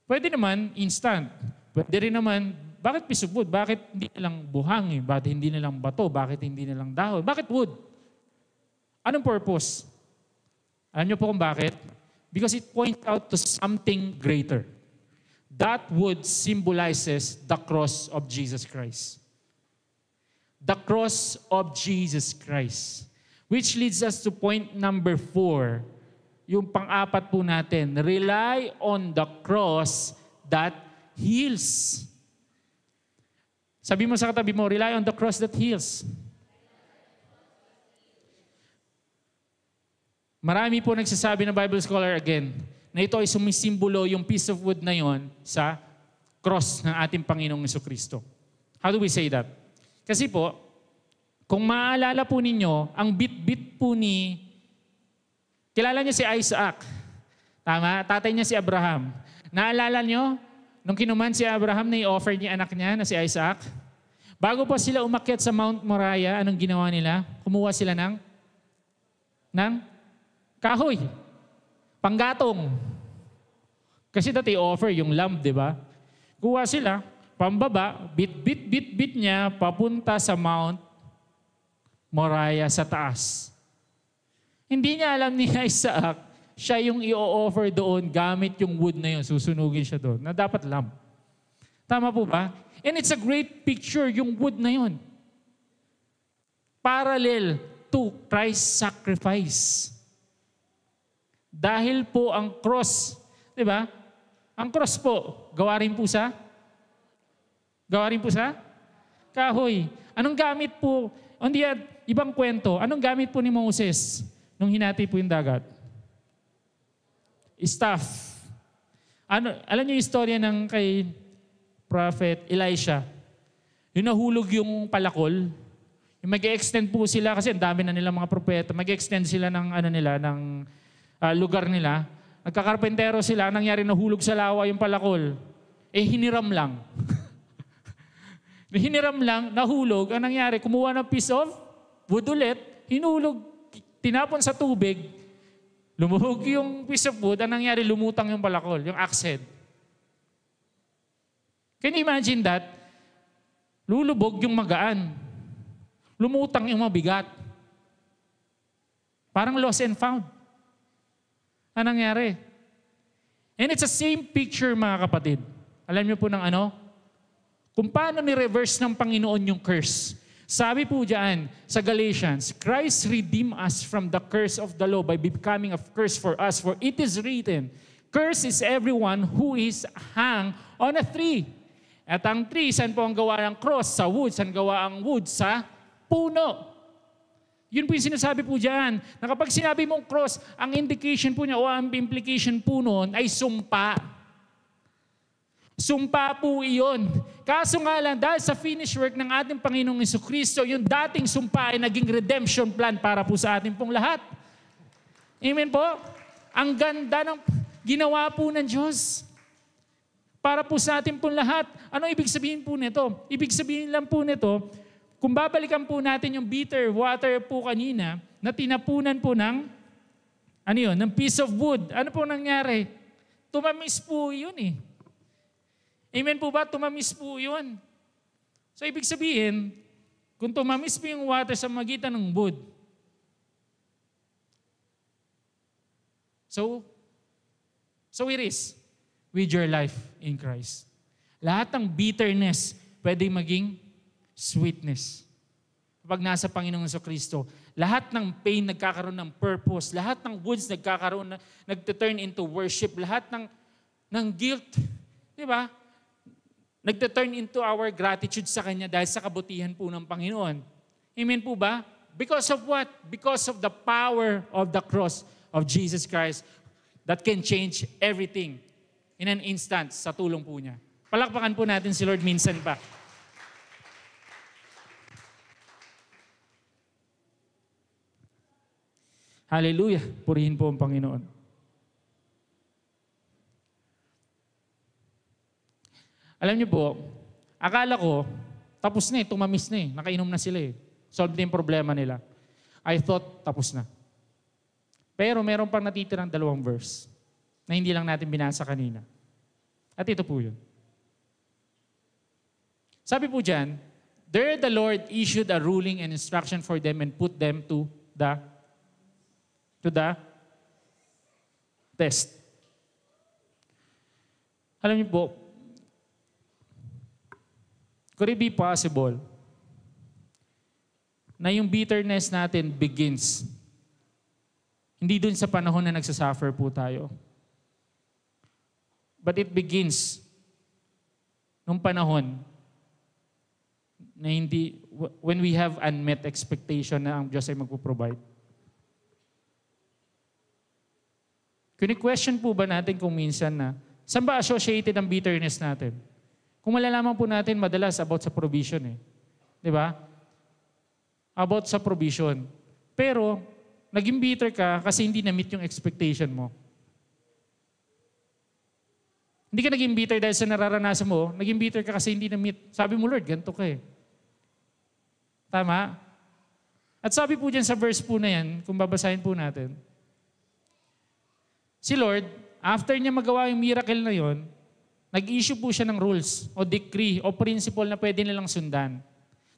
pwede naman instant. Pwede rin naman, bakit piece of wood? Bakit hindi nilang buhangin? Bakit hindi nilang bato? Bakit hindi nilang dahon? Bakit wood? Anong purpose? Alam niyo po kung bakit? Because it points out to something greater. That wood symbolizes the cross of Jesus Christ. The cross of Jesus Christ. Which leads us to point number 4. Yung pang-apat po natin, rely on the cross that heals. Sabi mo sa katabi mo, rely on the cross that heals. Marami po nagsasabi ng Bible scholar again, na ito ay sumisimbolo yung piece of wood na yon sa cross ng ating Panginoong Jesucristo. How do we say that? Kasi po, kung maaalala po ninyo, ang bit-bit po kilala niyo si Isaac. Tama? Tatay niya si Abraham. Naalala niyo, nung kinuman si Abraham na i-offer niya anak niya na si Isaac, bago po sila umakyat sa Mount Moriah, anong ginawa nila? Kumuha sila ng kahoy. Panggatong. Kasi dati offer yung lamb, di ba? Kuha sila, pambaba, bit niya, papunta sa Mount Moriah sa taas. Hindi niya alam ni Isaac, siya yung i-offer doon gamit yung wood na yun. Susunugin siya doon na dapat lamb. Tama po ba? And it's a great picture, yung wood na yun. Parallel to Christ's sacrifice. Dahil po ang cross, di ba? Ang cross po, gawa rin po sa kahoy. Anong gamit po? Hindi ibang kwento. Anong gamit po ni Moses nung hinati po yung dagat? Staff. Alam niyo yung istorya ng kay Prophet Elisha? Yung nahulog yung palakol. Yung mag-extend po sila kasi ang dami na nilang mga propeta. Mag-extend sila ng lugar nila. Nagkakarpentero sila. Anong nangyari, nahulog sa lawa yung palakol. Hiniram lang. Hiniram lang, nahulog. Anong nangyari, kumuha ng piece of wood ulit, hinulog, tinapon sa tubig, lumuhog yung piece of wood, anong nangyari, lumutang yung palakol, yung axe head. Can you imagine that? Lulubog yung magaan. Lumutang yung mabigat. Parang lost and found. Anong nangyari? And it's the same picture, mga kapatid. Alam niyo po ng ano? Kung paano ni-reverse ng Panginoon yung curse. Sabi po diyan sa Galatians, Christ redeemed us from the curse of the law by becoming a curse for us. For it is written, cursed is everyone who is hung on a tree. At ang tree, saan po ang gawa ng cross? Sa wood. Saan gawa ang wood? Sa puno. Yun po yung sinasabi po diyan. Na kapag sinabi mong cross, ang indication po niya o ang implication po noon ay sumpa. Sumpa po iyon. Kaso nga lang, dahil sa finished work ng ating Panginoong Jesucristo, yung dating sumpa ay naging redemption plan para po sa ating pong lahat. Amen po? Ang ganda ng ginawa po ng Diyos. Para po sa ating pong lahat. Ano ibig sabihin po nito? Ibig sabihin lang po nito, kung babalikan po natin yung bitter water po kanina, na tinapunan po ng, ng piece of wood. Ano po nangyari? Tumamis po yun eh. Amen po ba? Tumamis po yun. So ibig sabihin, Kung tumamis mo yung water sa magitan ng wood. So it is with your life in Christ. Lahat ng bitterness pwedeng maging sweetness. Kapag nasa Panginoong Kristo, lahat ng pain nagkakaroon ng purpose, lahat ng wounds nagte-turn into worship, lahat ng guilt, di ba? Nagte-turn into our gratitude sa Kanya dahil sa kabutihan po ng Panginoon. Amen po ba? Because of what? Because of the power of the cross of Jesus Christ that can change everything in an instant sa tulong po niya. Palakpakan po natin si Lord minsan pa. Hallelujah. Purihin po ang Panginoon. Alam niyo po, akala ko, tapos na tumamis na nakainom na sila Solved na yung problema nila. I thought, tapos na. Pero meron pang natitirang 2 verse na hindi lang natin binasa kanina. At ito po yun. Sabi po dyan, there the Lord issued a ruling and instruction for them and put them to the test. Alam niyo po, could it be possible na yung bitterness natin begins hindi dun sa panahon na nagsasuffer po tayo. But it begins nung panahon na when we have unmet expectation na ang Diyos ay magpo-provide. Kuni-question po ba natin kung minsan na, saan ba associated ang bitterness natin? Kung malalaman po natin madalas about sa provision Di ba? About sa provision. Pero, naging bitter ka kasi hindi na-meet yung expectation mo. Hindi ka naging bitter dahil sa nararanasan mo, naging bitter ka kasi hindi na-meet. Sabi mo, Lord, ganito ka Tama? At sabi po dyan sa verse po na yan, kung babasahin po natin, si Lord, after niya magawa yung miracle na yon, nag-issue po siya ng rules o decree o principle na pwede nilang sundan.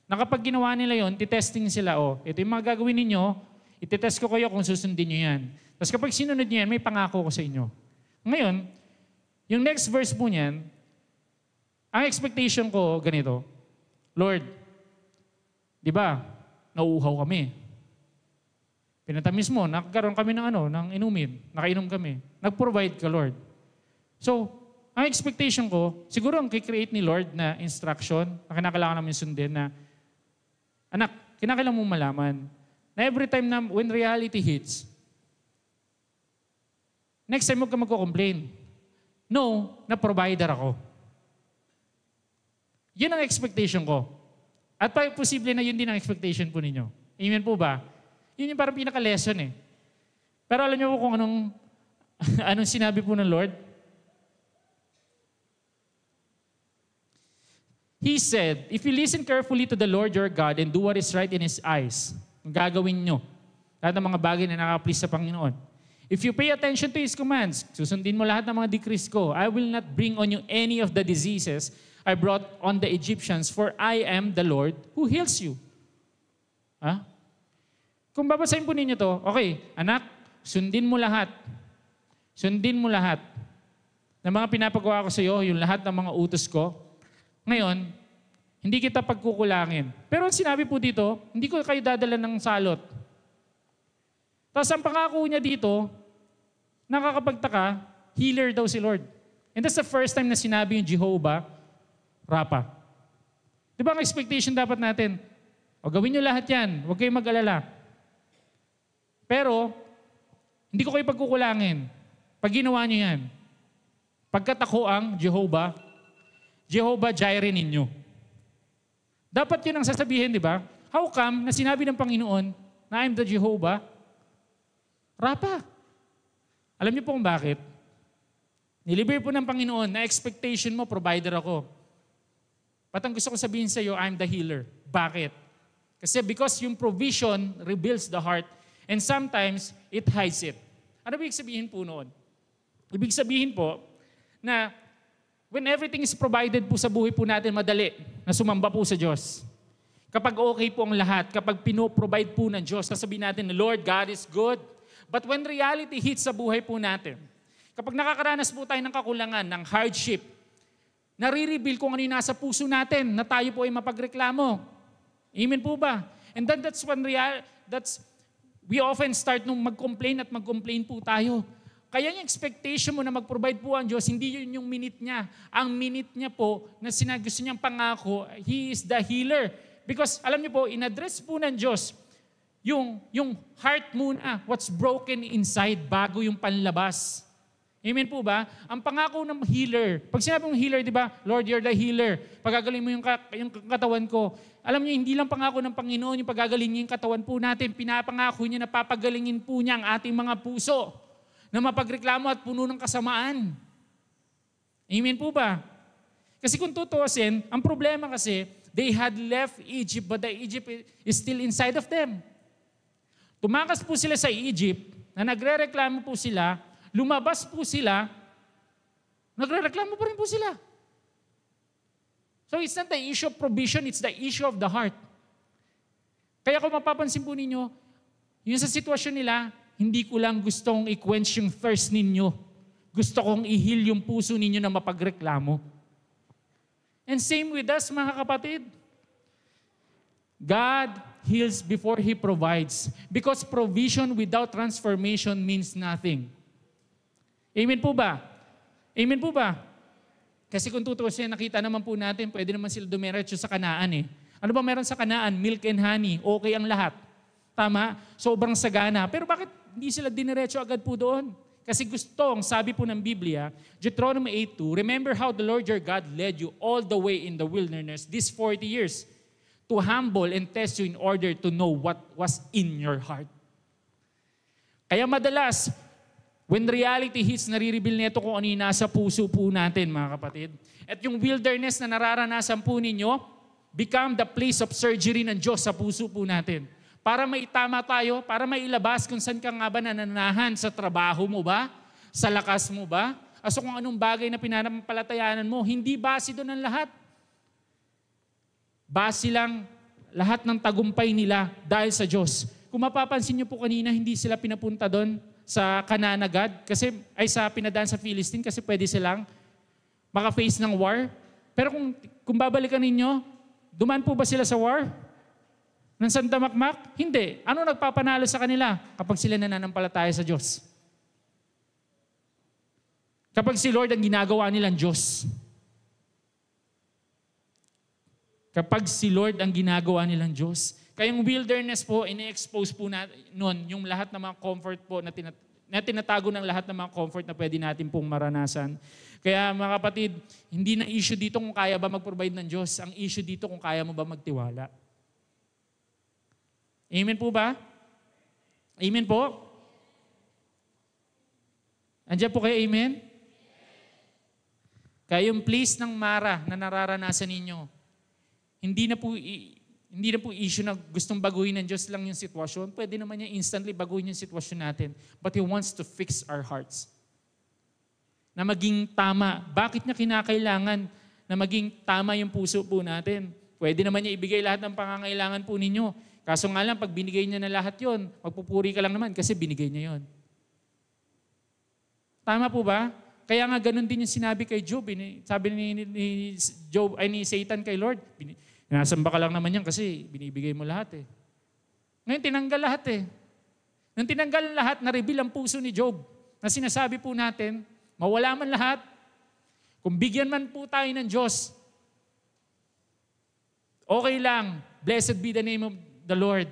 Na kapag ginawa nila yon, titesting sila, ito yung mga gagawin ninyo, ititest ko kayo kung susundin nyo yan. Tapos kapag sinunod nyo yan, may pangako ko sa inyo. Ngayon, yung next verse po niyan, ang expectation ko ganito, Lord, di ba, nauuhaw kami. Pinatamis mo, nakakaroon kami ng inumin, nakainom kami. Nag-provide ka, Lord. So, ang expectation ko, siguro ang kikreate ni Lord na instruction, na kinakailangan namin sundin na, anak, kinakailangan mong malaman na every time na when reality hits, next time huwag ka magko-complain. No, na provider ako. Yun ang expectation ko. At posible na yun din ang expectation po ninyo. Amen po ba? Yun yung parang pinaka-lesson Pero alam niyo po kung anong sinabi po ng Lord? He said, if you listen carefully to the Lord your God and do what is right in His eyes, ang gagawin nyo, lahat ng mga bagay na nakaka-please sa Panginoon. If you pay attention to His commands, susundin mo lahat ng mga decrees ko, I will not bring on you any of the diseases I brought on the Egyptians, for I am the Lord who heals you. Kung babasahin po ninyo to, okay, anak, sundin mo lahat. Sundin mo lahat ng mga pinapagawa ko sa iyo, yung lahat ng mga utos ko. Ngayon, hindi kita pagkukulangin. Pero ang sinabi po dito, hindi ko kayo dadala ng salot. Tapos ang pangako niya dito, nakakapagtaka, healer daw si Lord. And that's the first time na sinabi yung Jehovah Rapha. Di ba ang expectation dapat natin? Gawin nyo lahat yan, huwag kayong mag-alala. Pero, hindi ko kayo pagkukulangin. Pag ginawa nyo yan, pagkat ako ang Jehovah Jireh ninyo. Dapat yun ang sasabihin, di ba? How come na sinabi ng Panginoon na I'm the Jehovah Rapha? Alam niyo po kung bakit? Nilibre po ng Panginoon na expectation mo, provider ako. But ang gusto ko sabihin sa iyo, I'm the healer. Bakit? Kasi because yung provision reveals the heart and sometimes it hides it. Ano ibig sabihin po noon? Ibig sabihin po na when everything is provided po sa buhay po natin, madali na sumamba po sa Diyos. Kapag okay po ang lahat, kapag pinoprovide po ng Diyos, sasabihin natin, Lord, God is good. But when reality hits sa buhay po natin, kapag nakakaranas po tayo ng kakulangan, ng hardship, nare-reveal kung ano yung nasa puso natin na tayo po ay mapagreklamo. Amen po ba? And then we often start nung mag-complain po tayo. Kaya yung expectation mo na mag-provide po ang Diyos, hindi yun yung minute niya. Ang minute niya po na gusto niyang pangako, He is the healer. Because alam niyo po, in-address po ng Diyos, yung heart muna, what's broken inside, bago yung panlabas. Amen po ba? Ang pangako ng healer, pag sinabi mong healer, di ba? Lord, you're the healer. Pagagaling mo yung katawan ko. Alam niyo, hindi lang pangako ng Panginoon yung pagagaling niya yung katawan po natin. Pinapangako niya na papagalingin po niya ang ating mga puso na mapagreklamo at puno ng kasamaan. Amen po ba? Kasi kung tutuusin, ang problema kasi, they had left Egypt, but the Egypt is still inside of them. Tumakas po sila sa Egypt, na nagre-reklamo po sila, lumabas po sila, nagre-reklamo pa rin po sila. So it's not the issue of provision, it's the issue of the heart. Kaya kung mapapansin po ninyo, yun sa sitwasyon nila, hindi ko lang gustong i-quench yung thirst ninyo. Gusto kong i-heal yung puso ninyo na mapagreklamo. And same with us, mga kapatid. God heals before He provides. Because provision without transformation means nothing. Amen po ba? Amen po ba? Kasi kung tutusin, nakita naman po natin, pwede naman sila dumiretso sa Kanaan eh. Ano ba meron sa Kanaan? Milk and honey. Okay ang lahat. Tama? Sobrang sagana. Pero bakit hindi sila diniretso agad po doon? Kasi gustong, sabi po ng Biblia, Deuteronomy 8:2, remember how the Lord your God led you all the way in the wilderness these 40 years to humble and test you in order to know what was in your heart. Kaya madalas, when reality hits, nare-reveal nito kung ano yung nasa puso po natin, mga kapatid. At yung wilderness na nararanasan po ninyo, become the place of surgery ng Diyos sa puso po natin. Para maitama tayo, para mailabas kung saan ka nga ba nananahan, sa trabaho mo ba? Sa lakas mo ba? Aso kung anong bagay na pinanampalatayanan mo, hindi base doon ang lahat. Base lang lahat ng tagumpay nila dahil sa Diyos. Kung mapapansin niyo po kanina, hindi sila pinapunta doon sa Canaan agad, kasi ay sa pinadaan sa Philistine kasi pwede silang maka-face ng war. Pero kung babalikan ninyo, dumaan po ba sila sa war? Ng sandamakmak? Hindi. Ano nagpapanalo sa kanila kapag sila nananampalataya sa Diyos? Kapag si Lord ang ginagawa nilang Diyos. Kapag si Lord ang ginagawa nilang Diyos. Kaya yung wilderness po, ini-expose po noon yung lahat ng mga comfort po na tinatago ng lahat ng mga comfort na pwede natin pong maranasan. Kaya mga kapatid, hindi na issue dito kung kaya ba mag-provide ng Diyos. Ang issue dito kung kaya mo ba magtiwala. Amen po ba? Amen po? Andiyan po kayo, amen? Kaya yung place ng Mara na nararanasan ninyo, hindi na po issue na gustong baguhin ng Diyos lang yung sitwasyon. Pwede naman niya instantly baguhin yung sitwasyon natin. But He wants to fix our hearts. Na maging tama. Bakit niya kinakailangan na maging tama yung puso po natin? Pwede naman niya ibigay lahat ng pangangailangan po ninyo. Kaso nga lang, pag binigay niya na lahat yon, magpupuri ka lang naman kasi binigay niya yon. Tama po ba? Kaya nga ganun din yung sinabi kay Job. Sabi ni Satan kay Lord, nasamba ka lang naman yan kasi binibigay mo lahat eh. Ngayon tinanggal lahat eh. Nung tinanggal lahat, na-reveal ang puso ni Job na sinasabi po natin, mawala man lahat, kung bigyan man po tayo ng Diyos, okay lang, blessed be the name of the Lord.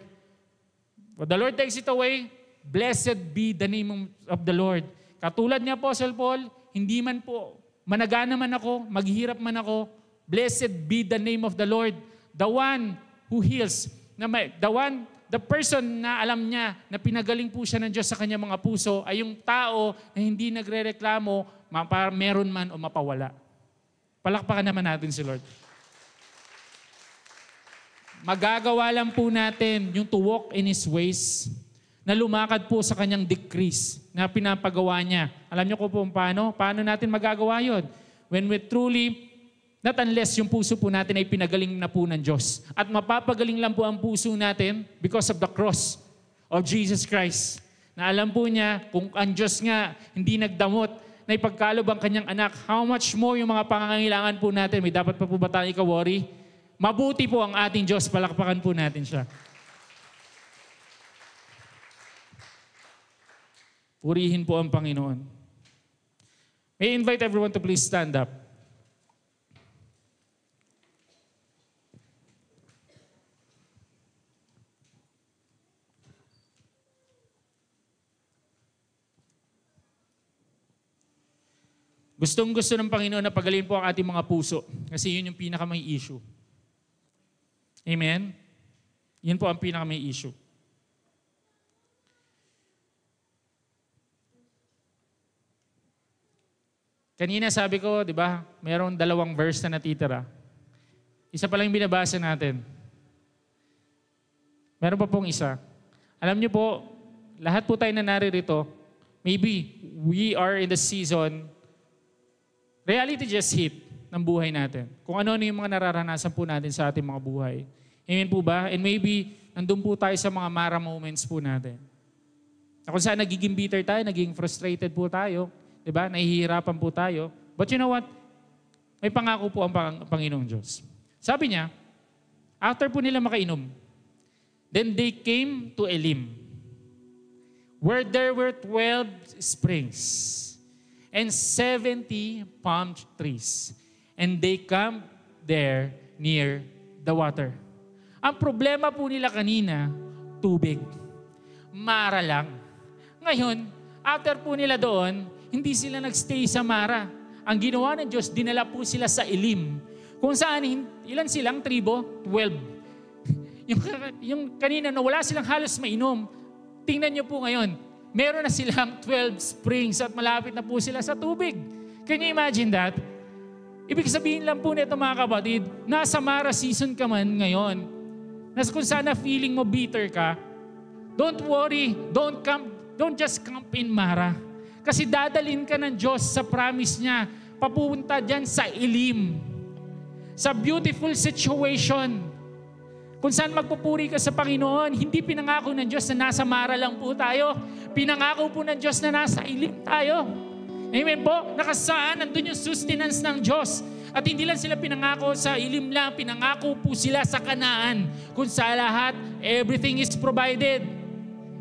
When the Lord takes it away, blessed be the name of the Lord. Katulad ni Apostle Paul, hindi man po, managana man ako, maghihirap man ako, blessed be the name of the Lord. The one who heals. The person na alam niya na pinagaling po siya ng Diyos sa kanyang mga puso ay yung tao na hindi nagre-reklamo, meron man o mapawala. Palakpakan naman natin si Lord. Magagawa lang po natin yung to walk in His ways, na lumakad po sa kanyang decrees na pinapagawa niya. Alam niyo ko po paano? Paano natin magagawa yun? When we truly Not unless yung puso po natin ay pinagaling na po ng Diyos. At mapapagaling lang po ang puso natin because of the cross of Jesus Christ. Na alam po niya, kung ang Diyos nga hindi nagdamot na ipagkalob ang kanyang anak, how much more yung mga pangangailangan po natin? May dapat pa po ba tayong ika-worry? Mabuti po ang ating Diyos, palakpakan po natin siya. Purihin po ang Panginoon. May I invite everyone to please stand up. Gustong-gusto ng Panginoon na pagaling po ang ating mga puso kasi yun yung pinakamay issue. Amen? Yun po ang pinakamay issue. Kanina sabi ko, di ba, mayroong 2 verse na natitira. Isa pa lang yung binabasa natin. Meron pa pong isa. Alam niyo po, lahat po tayo na naririto, maybe we are in the season. Reality just hit ng buhay natin. Kung ano-ano yung mga nararanasan po natin sa ating mga buhay. Amen po ba? And maybe, nandun po tayo sa mga mara moments po natin. Kung saan nagiging bitter tayo, naging frustrated po tayo, diba? Nahihirapan po tayo. But you know what? May pangako po ang Panginoong Diyos. Sabi niya, after po nila makainom, then they came to Elim, where there were 12 springs, and 70 palm trees. And they camped there near the water. Ang problema po nila kanina, tubig. Mara lang. Ngayon, after po nila doon, hindi sila nagstay sa Mara. Ang ginawa ng Diyos, dinala po sila sa Elim. Kung saan, ilan silang tribo? 12. yung kanina na wala silang halos mainom. Tingnan niyo po ngayon, meron na silang 12 springs at malapit na po sila sa tubig. Can you imagine that? Ibig sabihin lang po nito mga kapatid, nasa Mara season ka man ngayon, nas kung sana feeling mo bitter ka, don't worry, don't just camp in Mara. Kasi dadalhin ka ng Diyos sa promise niya, papunta dyan sa Elim, sa beautiful situation, kung saan magpupuri ka sa Panginoon. Hindi pinangako ng Diyos na nasa Mara lang po tayo. Pinangako po ng Diyos na nasa Elim tayo. Amen po? Nakasaan, nandun yung sustenance ng Diyos. At hindi lang sila pinangako sa Elim lang, pinangako po sila sa Kanaan. Kung sa lahat, everything is provided.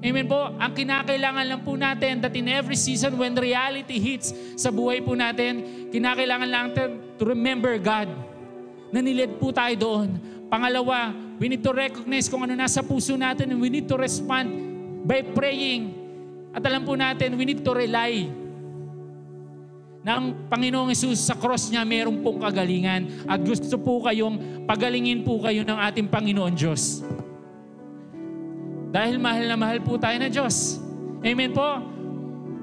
Amen po? Ang kinakailangan lang po natin that in every season when reality hits sa buhay po natin, kinakailangan lang natin to remember God na nilid po tayo doon. Pangalawa, we need to recognize kung ano nasa puso natin and we need to respond by praying. At alam po natin, we need to rely na ang Panginoong Hesus sa cross niya mayroong pong kagalingan at gusto po kayong pagalingin po kayo ng ating Panginoon Diyos. Dahil mahal na mahal po tayo ng Diyos. Amen po?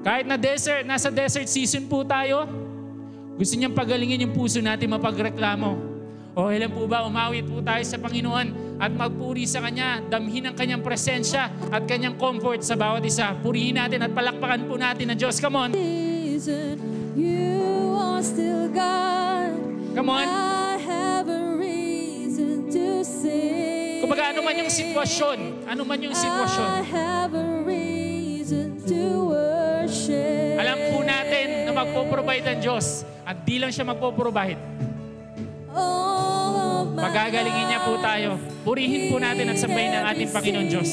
Kahit na nasa desert season po tayo, gusto niyang pagalingin yung puso natin mapagreklamo. O ilan po ba, umawit po tayo sa Panginoon at magpuri sa Kanya, damhin ang Kanyang presensya at Kanyang comfort sa bawat isa. Purihin natin at palakpakan po natin ang Diyos. Come on. You are still God. Come on. I have a reason to sing. Kumbaga, ano man yung sitwasyon, I have a reason to worship. alam po natin na magpo-provide ang Diyos at di lang siya magpo-provide. Pagagalingin niya po tayo. Purihin po natin at sambahin ang ating Panginoon Diyos.